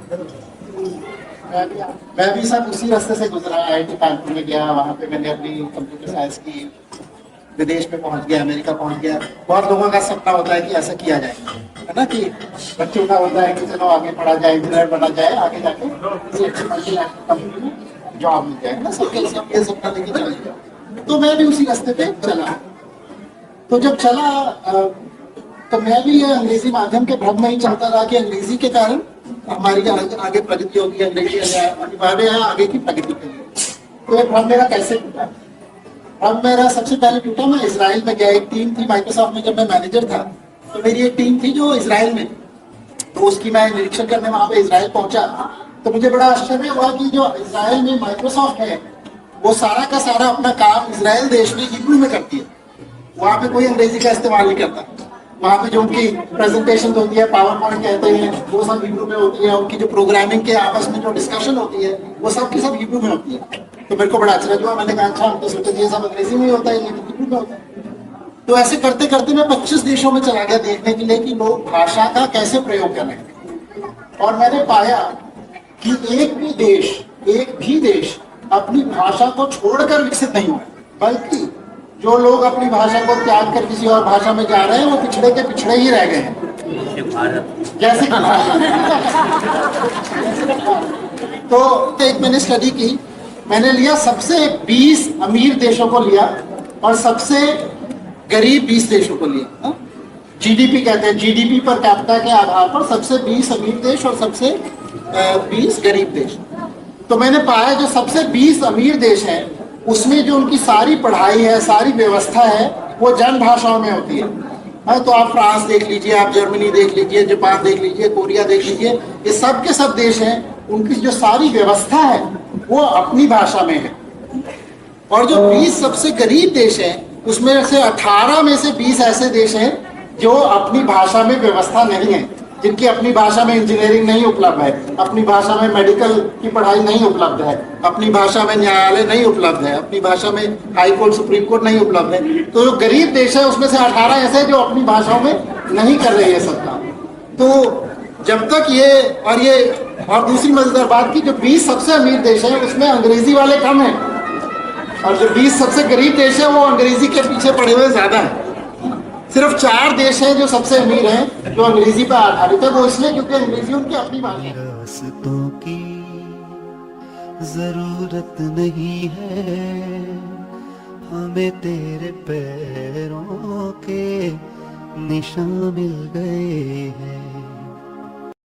मैं भी सब उसी रास्ते से गुजरा। आईआईटी कानपुर में गया, वहाँ पे मैंने अपनी कंप्यूटर साइंस की, विदेश में पहुंच गया, अमेरिका पहुंच गया। बहुत लोगों का सपना होता है कि ऐसा किया जाए, है ना, कि बच्चों का होता है कि चलो आगे पढ़ा जाए, इंजीनियर बना जाए, आगे जाके किसी अच्छी मल्टीनेशनल कंपनी में जॉब मिल जाए ना, सबके सब ये सपना लेके चले जाओ। तो मैं भी उसी रास्ते पे चला। तो जब चला तो मैं भी ये अंग्रेजी माध्यम के भ्रम में ही चलता रहा कि अंग्रेजी के कारण हमारी आगे प्रगति होगी, अंग्रेजी अनिवार्य है आगे की प्रगति के लिए। तो ये भ्रम मेरा कैसे टूटा? अब मेरा सबसे पहले टूटा, मैं इजराइल में गया। एक टीम थी माइक्रोसॉफ्ट में, जब मैं मैनेजर था तो मेरी एक टीम थी जो इजराइल में, तो उसकी मैं निरीक्षण करने वहां पे इजराइल पहुंचा। तो मुझे बड़ा आश्चर्य हुआ कि जो इजराइल में माइक्रोसॉफ्ट है वो सारा का सारा अपना काम इजराइल देश में हिब्रू में करती है। वहां पे कोई अंग्रेजी का इस्तेमाल नहीं करता। वहाँ पे जो उनकी प्रेजेंटेशन होती है, पावर पॉइंट कहते हैं, वो सब हिब्रू में होती है। उनकी जो प्रोग्रामिंग के आपस में जो डिस्कशन होती है वो सब की सब हिब्रू में होती है। तो मेरे को बड़ा आश्चर्य हुआ। मैंने कहा अच्छा, हम तो सोचते ये सब अंग्रेजी में होता है, लेकिन हिब्रू में होता है। तो ऐसे करते करते मैं 25 देशों में चला गया देखने के लिए कि लोग भाषा का कैसे प्रयोग कर रहे हैं। और मैंने पाया कि एक भी देश अपनी भाषा को छोड़कर विकसित नहीं हुआ, बल्कि जो लोग अपनी भाषा को त्याग कर किसी और भाषा में जा रहे हैं वो पिछड़े के पिछड़े ही रह गए हैं, जैसे कि तो एक मैंने स्टडी की, मैंने लिया सबसे 20 अमीर देशों को लिया और सबसे गरीब 20 देशों को लिया। जीडीपी कहते हैं, जीडीपी पर कैपिटा के आधार पर सबसे 20 अमीर देश और सबसे 20 गरीब देश। तो मैंने पाया जो सबसे 20 अमीर देश हैं उसमें जो उनकी सारी पढ़ाई है, सारी व्यवस्था है, वो जन भाषाओं में होती है। हाँ, तो आप फ्रांस देख लीजिए, आप जर्मनी देख लीजिए, जापान देख लीजिए, कोरिया देख लीजिए, ये सब के सब देश हैं, उनकी जो सारी व्यवस्था है वो अपनी भाषा में है। और जो 20 सबसे गरीब देश हैं उसमें से 18 में से 20 ऐसे देश हैं जो अपनी भाषा में व्यवस्था नहीं है, जिनकी अपनी भाषा में इंजीनियरिंग नहीं उपलब्ध है, अपनी भाषा में मेडिकल की पढ़ाई नहीं उपलब्ध है, अपनी भाषा में न्यायालय नहीं उपलब्ध है, अपनी भाषा में हाई कोर्ट सुप्रीम कोर्ट नहीं उपलब्ध है। तो जो गरीब देश है उसमें से 18 ऐसे जो अपनी भाषाओं में नहीं कर रहे हैं सब काम। तो जब तक ये और दूसरी मजेदार बात की, जो 20 सबसे अमीर देश है उसमें अंग्रेजी वाले कम है, और जो 20 सबसे गरीब देश है वो अंग्रेजी के पीछे पड़े हुए ज्यादा है। सिर्फ 4 देश हैं जो सबसे अमीर हैं जो अंग्रेजी पर आधारित है। वो इसलिए क्योंकि अंग्रेजी उनकी अपनी भाषा है। रास्तों की जरूरत नहीं है, हमें तेरे पैरों के निशान मिल गए हैं।